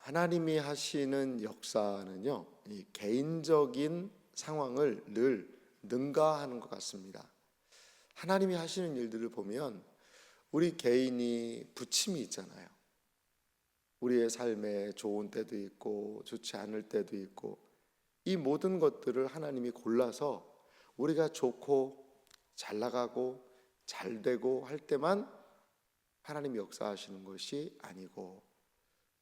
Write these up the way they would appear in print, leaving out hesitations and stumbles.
하나님이 하시는 역사는요, 이 개인적인 상황을 늘 능가하는 것 같습니다. 하나님이 하시는 일들을 보면 우리 개인이 부침이 있잖아요. 우리의 삶에 좋은 때도 있고 좋지 않을 때도 있고, 이 모든 것들을 하나님이 골라서 우리가 좋고 잘 나가고 잘 되고 할 때만 하나님이 역사하시는 것이 아니고,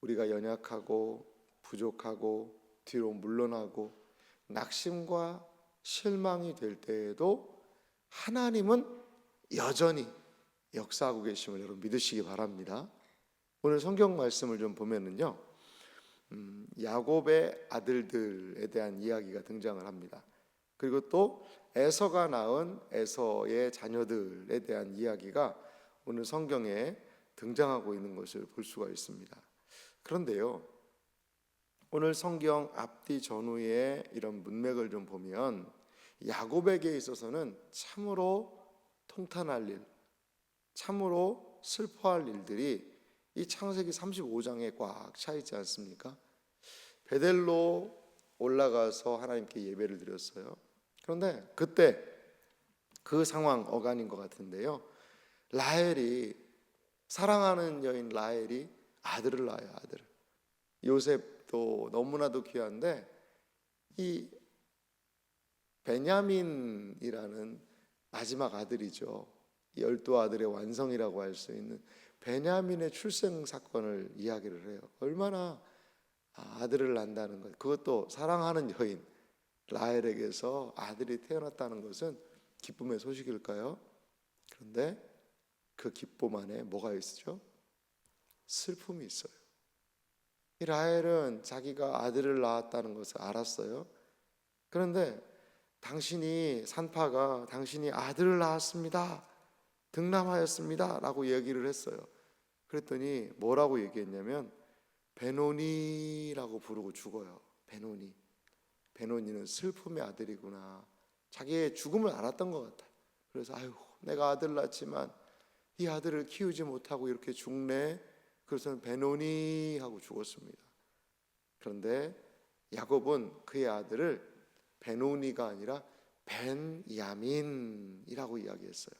우리가 연약하고 부족하고 뒤로 물러나고 낙심과 실망이 될 때에도 하나님은 여전히 역사하고 계심을 여러분 믿으시기 바랍니다. 오늘 성경 말씀을 좀 보면은요, 야곱의 아들들에 대한 이야기가 등장을 합니다. 그리고 또 에서가 낳은 에서의 자녀들에 대한 이야기가 오늘 성경에 등장하고 있는 것을 볼 수가 있습니다. 그런데요, 오늘 성경 앞뒤 전후의 이런 문맥을 좀 보면 야곱에게 있어서는 참으로 통탄할 일, 참으로 슬퍼할 일들이 이 창세기 35장에 꽉 차 있지 않습니까? 베델로 올라가서 하나님께 예배를 드렸어요. 그런데 그때 그 상황 어간인 것 같은데요, 라헬이, 사랑하는 여인 라헬이 아들을 낳아요. 아들을. 요셉도 너무나도 귀한데 이 베냐민이라는 마지막 아들이죠. 12아들의 완성이라고 할 수 있는 베냐민의 출생 사건을 이야기를 해요. 얼마나 아들을 낳는다는 것, 그것도 사랑하는 여인 라헬에게서 아들이 태어났다는 것은 기쁨의 소식일까요? 그런데 그 기쁨 안에 뭐가 있죠? 슬픔이 있어요. 이 라헬은 자기가 아들을 낳았다는 것을 알았어요. 그런데 당신이, 산파가 당신이 아들을 낳았습니다, 등남하였습니다 라고 얘기를 했어요. 그랬더니 뭐라고 얘기했냐면 베노니라고 부르고 죽어요. 베노니. 베노니는 슬픔의 아들이구나, 자기의 죽음을 알았던 것 같아요. 그래서 아유, 내가 아들 낳았지만 이 아들을 키우지 못하고 이렇게 죽네, 그래서 베노니 하고 죽었습니다. 그런데 야곱은 그의 아들을 베노니가 아니라 벤야민이라고 이야기했어요.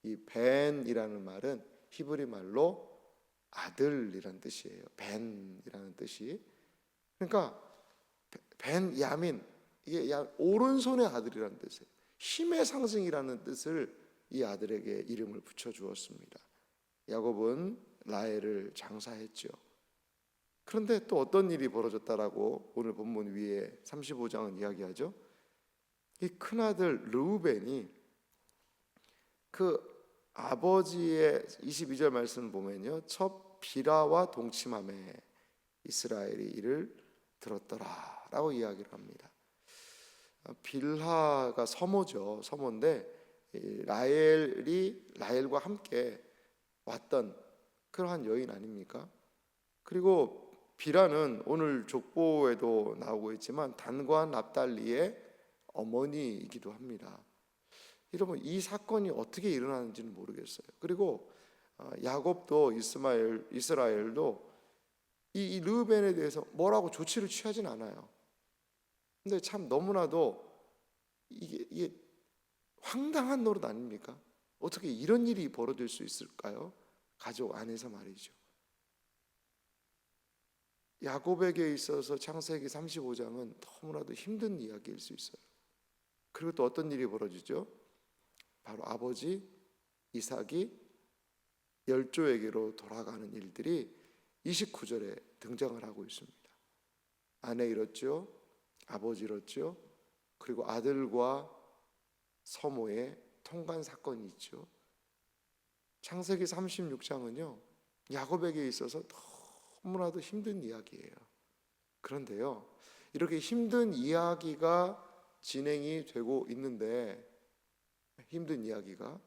이 벤이라는 말은 히브리 말로 아들이라는 뜻이에요. 벤이라는 뜻이. 그러니까 벤야민, 이게 오른손의 아들이라는 뜻이에요. 힘의 상징이라는 뜻을 이 아들에게 이름을 붙여 주었습니다. 야곱은 라헬을 장사했죠. 그런데 또 어떤 일이 벌어졌다라고 오늘 본문 위에 35장은 이야기하죠. 이 큰아들 르우벤이 그 아버지의 22절 말씀을 보면요, 첫 비라와 동침함에 이스라엘이 이를 들었더라 라고 이야기를 합니다. 빌하가 서모죠. 서모인데 라헬과 함께 왔던 그러한 여인 아닙니까? 그리고 비라는 오늘 족보에도 나오고 있지만 단과 납달리의 어머니이기도 합니다. 여러분, 이 사건이 어떻게 일어나는지는 모르겠어요. 그리고 야곱도 이스라엘도 이 르우벤에 대해서 뭐라고 조치를 취하진 않아요. 근데 참 너무나도 이게 황당한 노릇 아닙니까? 어떻게 이런 일이 벌어질 수 있을까요? 가족 안에서 말이죠. 야곱에게 있어서 창세기 35장은 너무나도 힘든 이야기일 수 있어요. 그리고 또 어떤 일이 벌어지죠? 바로 아버지 이삭이 열조에게로 돌아가는 일들이 29절에 등장을 하고 있습니다. 아내 잃었죠, 아버지 잃었죠, 그리고 아들과 서모의 통관 사건이 있죠. 창세기 36장은요 야곱에게 있어서 너무나도 힘든 이야기예요. 그런데요, 이렇게 힘든 이야기가 진행이 되고 있는데, 힘든 이야기가,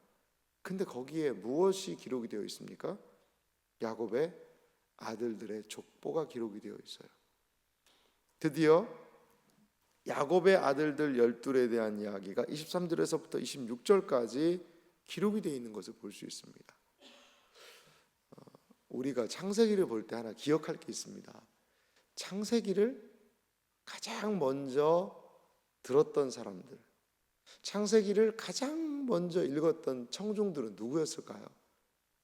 근데 거기에 무엇이 기록이 되어 있습니까? 야곱의 아들들의 족보가 기록이 되어 있어요. 드디어 야곱의 아들들 12에 대한 이야기가 23절에서부터 26절까지 기록이 되어 있는 것을 볼 수 있습니다. 우리가 창세기를 볼 때 하나 기억할 게 있습니다. 창세기를 가장 먼저 들었던 사람들, 창세기를 가장 먼저 읽었던 청중들은 누구였을까요?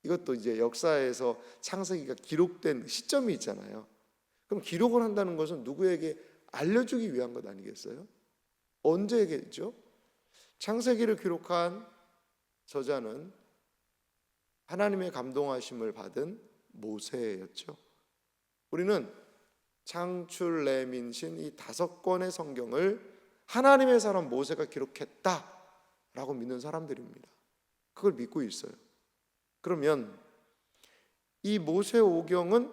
이것도 이제 역사에서 창세기가 기록된 시점이 있잖아요. 그럼 기록을 한다는 것은 누구에게 알려주기 위한 것 아니겠어요? 언제겠죠? 창세기를 기록한 저자는 하나님의 감동하심을 받은 모세였죠. 우리는 창출, 레민신 이 5권의 성경을 하나님의 사람 모세가 기록했다라고 믿는 사람들입니다. 그걸 믿고 있어요. 그러면 이 모세오경은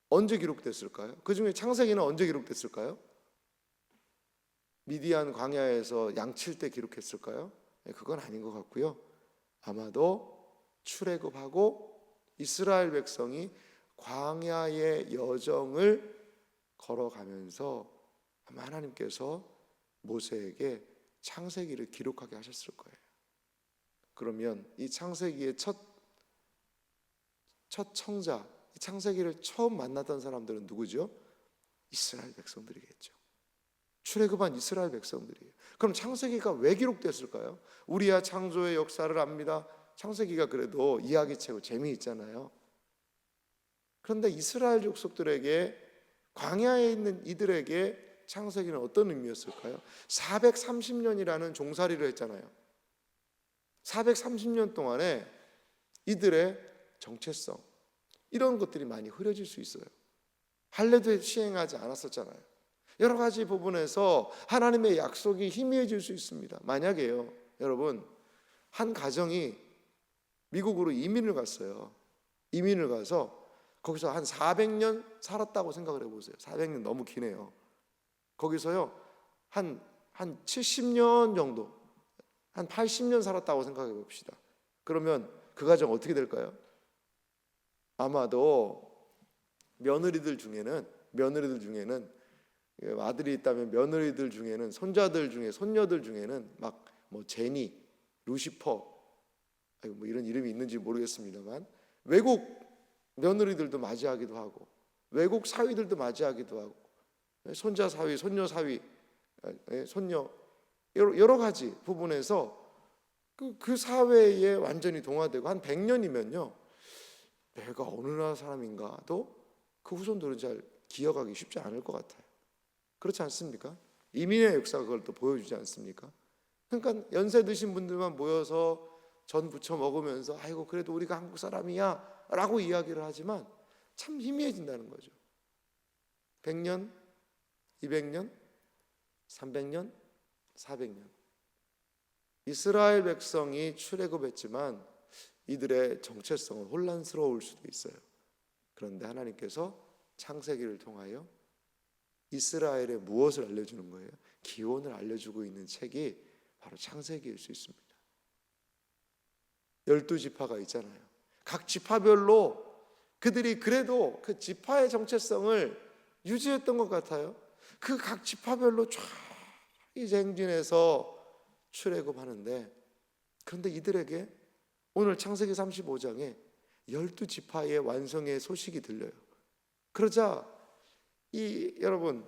언제 기록됐을까요? 그 중에 창세기는 언제 기록됐을까요? 미디안 광야에서 양칠 때 기록했을까요? 그건 아닌 것 같고요. 아마도 출애굽하고 이스라엘 백성이 광야의 여정을 걸어가면서 아마 하나님께서 모세에게 창세기를 기록하게 하셨을 거예요. 그러면 이 창세기의 첫 청자, 이 창세기를 처음 만났던 사람들은 누구죠? 이스라엘 백성들이겠죠. 출애굽한 이스라엘 백성들이에요. 그럼 창세기가 왜 기록됐을까요? 우리야 창조의 역사를 압니다. 창세기가 그래도 이야기책고 재미있잖아요. 그런데 이스라엘 족속들에게, 광야에 있는 이들에게 창세기는 어떤 의미였을까요? 430년이라는 종살이를 했잖아요. 430년 동안에 이들의 정체성, 이런 것들이 많이 흐려질 수 있어요. 할례도 시행하지 않았었잖아요. 여러 가지 부분에서 하나님의 약속이 희미해질 수 있습니다. 만약에요, 여러분, 한 가정이 미국으로 이민을 갔어요. 이민을 가서 거기서 한 400년 살았다고 생각을 해보세요. 400년 너무 기네요. 거기서요 한 70년 정도, 한 80년 살았다고 생각해 봅시다. 그러면 그 가정 어떻게 될까요? 아마도 며느리들 중에는 아들이 있다면 며느리들 중에는, 손자들 중에, 손녀들 중에는 막 뭐 제니, 루시퍼, 뭐 이런 이름이 있는지 모르겠습니다만 외국 며느리들도 맞이하기도 하고 외국 사위들도 맞이하기도 하고 손자 사위, 손녀 사위, 손녀, 여러 가지 부분에서 그 사회에 완전히 동화되고 한 100년이면요 내가 어느 나라 사람인가도 그 후손들은 잘 기억하기 쉽지 않을 것 같아요. 그렇지 않습니까? 이민의 역사가 그걸 또 보여주지 않습니까? 그러니까 연세 드신 분들만 모여서 전 부쳐 먹으면서 아이고 그래도 우리가 한국 사람이야 라고 이야기를 하지만 참 희미해진다는 거죠. 100년, 200년, 300년, 400년. 이스라엘 백성이 출애굽했지만 이들의 정체성은 혼란스러울 수도 있어요. 그런데 하나님께서 창세기를 통하여 이스라엘에 무엇을 알려주는 거예요? 기원을 알려주고 있는 책이 바로 창세기일 수 있습니다. 12지파가 있잖아요. 각 지파별로 그들이 그래도 그 지파의 정체성을 유지했던 것 같아요. 그 각 지파별로 쫙 이제 행진해서 출애굽하는데, 그런데 이들에게 오늘 창세기 35장에 12지파의 완성의 소식이 들려요. 그러자 여러분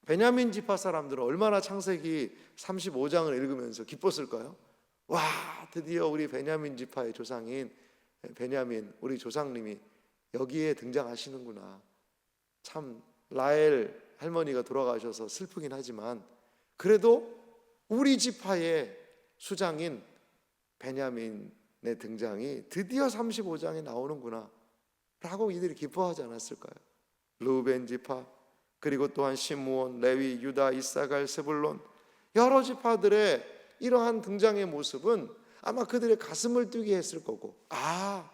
베냐민 지파 사람들은 얼마나 창세기 35장을 읽으면서 기뻤을까요? 와, 드디어 우리 베냐민 지파의 조상인 베냐민, 우리 조상님이 여기에 등장하시는구나. 참 라헬 할머니가 돌아가셔서 슬프긴 하지만 그래도 우리 지파의 수장인 베냐민의 등장이 드디어 35장에 나오는구나 라고 이들이 기뻐하지 않았을까요? 르우벤 지파, 그리고 또한 시므온, 레위, 유다, 이사갈, 스불론, 여러 지파들의 이러한 등장의 모습은 아마 그들의 가슴을 뛰게 했을 거고, 아,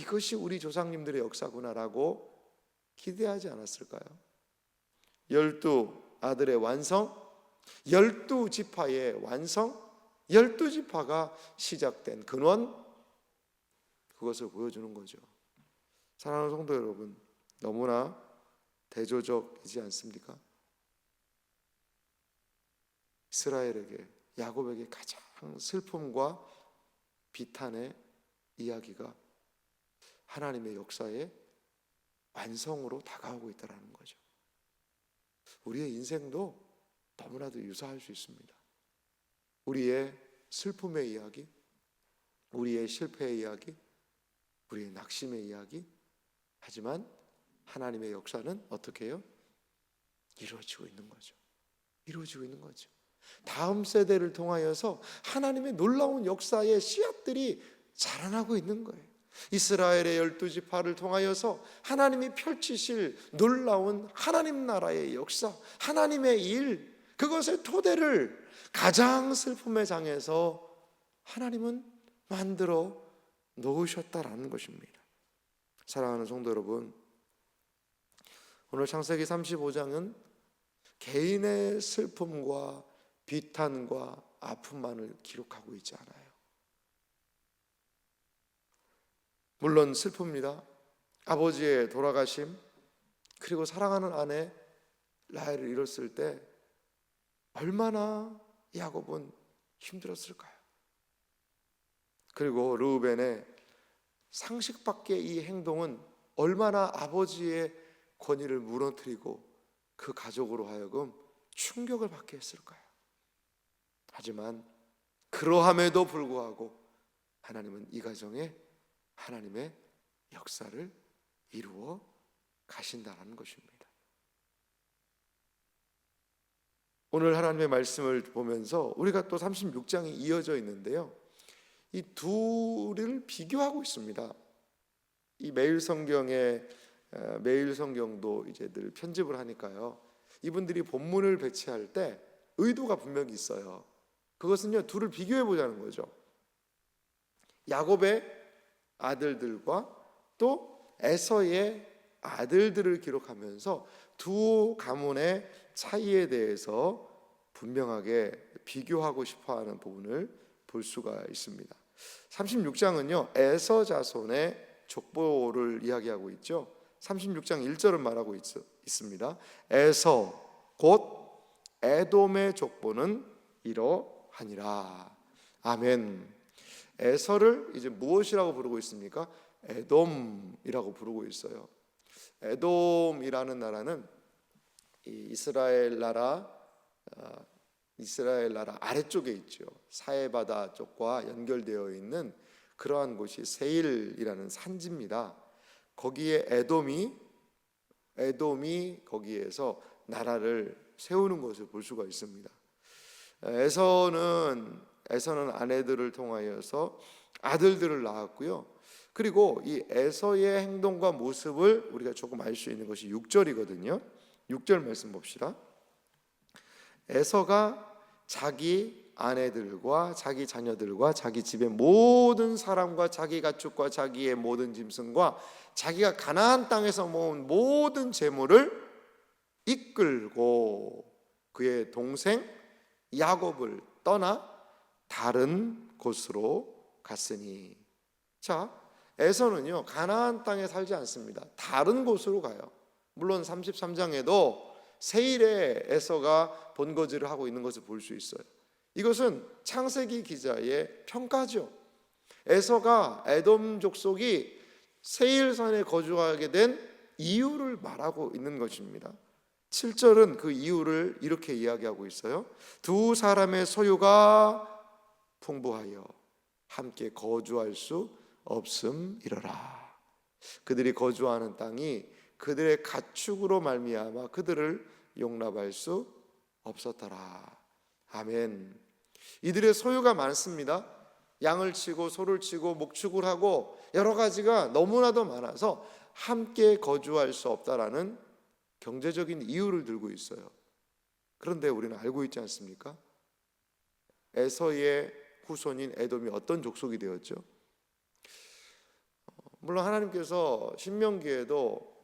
이것이 우리 조상님들의 역사구나라고 기대하지 않았을까요? 12아들의 완성, 12지파의 완성, 12지파가 시작된 근원, 그것을 보여주는 거죠. 사랑하는 성도 여러분, 너무나 대조적이지 않습니까? 이스라엘에게, 야곱에게 가장 슬픔과 비탄의 이야기가 하나님의 역사의 완성으로 다가오고 있다는 거죠. 우리의 인생도 너무나도 유사할 수 있습니다. 우리의 슬픔의 이야기, 우리의 실패의 이야기, 우리의 낙심의 이야기. 하지만 하나님의 역사는 어떻게 해요? 이루어지고 있는 거죠. 이루어지고 있는 거죠. 다음 세대를 통하여서 하나님의 놀라운 역사의 씨앗들이 자라나고 있는 거예요. 이스라엘의 12지파를 통하여서 하나님이 펼치실 놀라운 하나님 나라의 역사, 하나님의 일, 그것의 토대를 가장 슬픔의 장에서 하나님은 만들어 놓으셨다라는 것입니다. 사랑하는 성도 여러분, 오늘 창세기 35장은 개인의 슬픔과 비탄과 아픔만을 기록하고 있지 않아요. 물론 슬픕니다. 아버지의 돌아가심, 그리고 사랑하는 아내 라헬을 잃었을 때 얼마나 야곱은 힘들었을까요? 그리고 르우벤의 상식 밖의 이 행동은 얼마나 아버지의 권위를 무너뜨리고 그 가족으로 하여금 충격을 받게 했을까요? 하지만 그러함에도 불구하고 하나님은 이 가정에 하나님의 역사를 이루어 가신다는 것입니다. 오늘 하나님의 말씀을 보면서 우리가 또 36장이 이어져 있는데요, 이 둘을 비교하고 있습니다. 이 매일 성경도 이제 늘 편집을 하니까요, 이분들이 본문을 배치할 때 의도가 분명히 있어요. 그것은요, 둘을 비교해 보자는 거죠. 야곱의 아들들과 또 에서의 아들들을 기록하면서 두 가문의 차이에 대해서 분명하게 비교하고 싶어하는 부분을 볼 수가 있습니다. 36장은요 에서 자손의 족보를 이야기하고 있죠. 36장 1절을 말하고 있습니다. 에서 곧 에돔의 족보는 이러하니라. 아멘. 에서를 이제 무엇이라고 부르고 있습니까? 에돔이라고 부르고 있어요. 에돔이라는 나라는 이스라엘 나라 아래쪽에 있죠. 사해바다 쪽과 연결되어 있는 그러한 곳이 세일이라는 산지입니다. 거기에 에돔이 거기에서 나라를 세우는 것을 볼 수가 있습니다. 에서는 아내들을 통하여서 아들들을 낳았고요. 그리고 이 에서의 행동과 모습을 우리가 조금 알 수 있는 것이 6절이거든요. 6절 말씀 봅시다. 에서가 자기 아내들과 자기 자녀들과 자기 집의 모든 사람과 자기 가축과 자기의 모든 짐승과 자기가 가나안 땅에서 모은 모든 재물을 이끌고 그의 동생 야곱을 떠나 다른 곳으로 갔으니. 자, 에서는요 가나안 땅에 살지 않습니다. 다른 곳으로 가요. 물론 33장에도 세일에 에서가 본거지를 하고 있는 것을 볼 수 있어요. 이것은 창세기 기자의 평가죠. 에서가 에돔 족속이 세일산에 거주하게 된 이유를 말하고 있는 것입니다. 7절은 그 이유를 이렇게 이야기하고 있어요. 두 사람의 소유가 풍부하여 함께 거주할 수 없음이러라. 그들이 거주하는 땅이 그들의 가축으로 말미암아 그들을 용납할 수 없었더라. 아멘. 이들의 소유가 많습니다. 양을 치고 소를 치고 목축을 하고 여러 가지가 너무나도 많아서 함께 거주할 수 없다라는 경제적인 이유를 들고 있어요. 그런데 우리는 알고 있지 않습니까? 에서의 후손인 에돔이 어떤 족속이 되었죠? 물론 하나님께서 신명기에도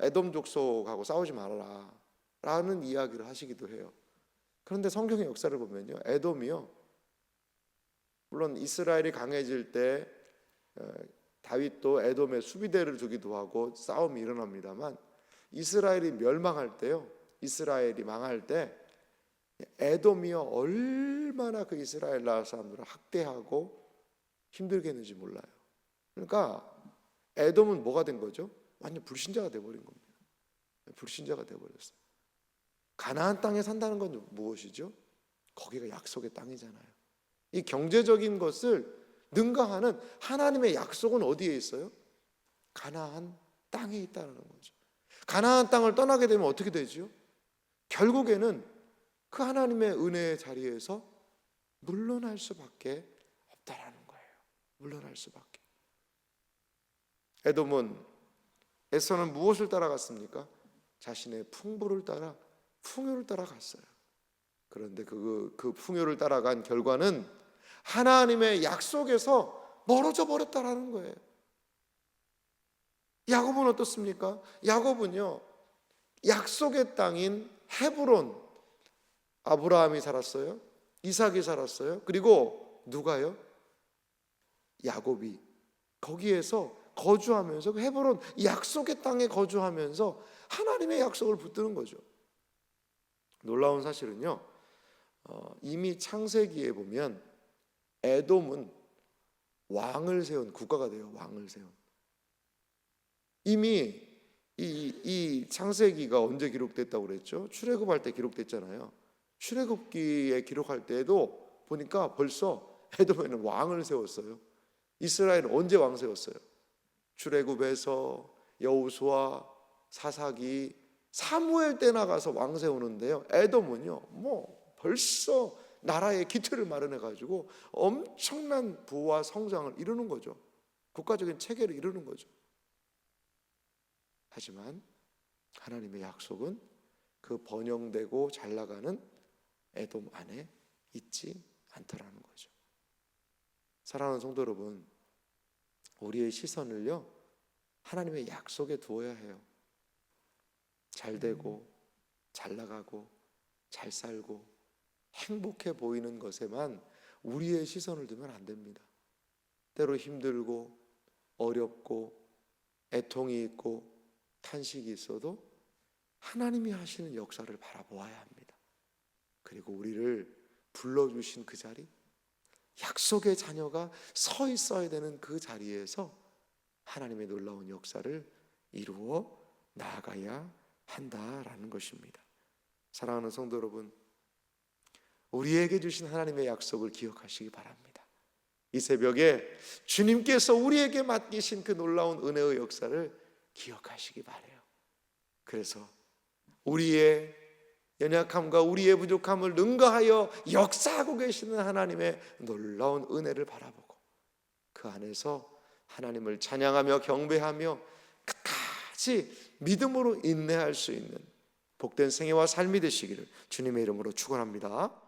에돔 족속하고 싸우지 말아라 라는 이야기를 하시기도 해요. 그런데 성경의 역사를 보면요, 에돔이요, 물론 이스라엘이 강해질 때 다윗도 에돔에 수비대를 두기도 하고 싸움이 일어납니다만, 이스라엘이 멸망할 때요, 이스라엘이 망할 때 에돔이요 얼마나 그 이스라엘 나라 사람들을 학대하고 힘들게 했는지 몰라요. 그러니까 에돔은 뭐가 된 거죠? 완전 불신자가 돼버린 겁니다. 불신자가 돼버렸어요. 가나안 땅에 산다는 건 무엇이죠? 거기가 약속의 땅이잖아요. 이 경제적인 것을 능가하는 하나님의 약속은 어디에 있어요? 가나안 땅에 있다는 거죠. 가나안 땅을 떠나게 되면 어떻게 되죠? 결국에는 그 하나님의 은혜의 자리에서 물러날 수밖에 없다라는 거예요. 물러날 수밖에. 에돔은 에서는 무엇을 따라갔습니까? 자신의 풍부를 따라 풍요를 따라갔어요. 그런데 그 풍요를 따라간 결과는 하나님의 약속에서 멀어져 버렸다라는 거예요. 야곱은 어떻습니까? 야곱은요, 약속의 땅인 헤브론, 아브라함이 살았어요. 이삭이 살았어요. 그리고 누가요? 야곱이 거기에서 거주하면서, 헤브론 약속의 땅에 거주하면서 하나님의 약속을 붙드는 거죠. 놀라운 사실은요, 이미 창세기에 보면 에돔은 왕을 세운 국가가 돼요. 왕을 세운. 이미 이 창세기가 언제 기록됐다고 그랬죠? 출애굽할 때 기록됐잖아요. 출애굽기에 기록할 때도 보니까 벌써 에돔에는 왕을 세웠어요. 이스라엘은 언제 왕 세웠어요? 출애굽에서 여호수아, 사사기, 사무엘 때 나가서 왕 세우는데요, 에돔은요 뭐 벌써 나라의 기틀을 마련해 가지고 엄청난 부와 성장을 이루는 거죠. 국가적인 체계를 이루는 거죠. 하지만 하나님의 약속은 그 번영되고 잘 나가는 에돔 안에 있지 않더라는 거죠. 사랑하는 성도 여러분, 우리의 시선을요 하나님의 약속에 두어야 해요. 잘 되고 잘 나가고 잘 살고 행복해 보이는 것에만 우리의 시선을 두면 안 됩니다. 때로 힘들고 어렵고 애통이 있고 탄식이 있어도 하나님이 하시는 역사를 바라보아야 합니다. 그리고 우리를 불러주신 그 자리, 약속의 자녀가 서 있어야 되는 그 자리에서 하나님의 놀라운 역사를 이루어 나아가야 한다라는 것입니다. 사랑하는 성도 여러분, 우리에게 주신 하나님의 약속을 기억하시기 바랍니다. 이 새벽에 주님께서 우리에게 맡기신 그 놀라운 은혜의 역사를 기억하시기 바라요. 그래서 우리의 연약함과 우리의 부족함을 능가하여 역사하고 계시는 하나님의 놀라운 은혜를 바라보고 그 안에서 하나님을 찬양하며 경배하며 끝까지 믿음으로 인내할 수 있는 복된 생애와 삶이 되시기를 주님의 이름으로 축원합니다.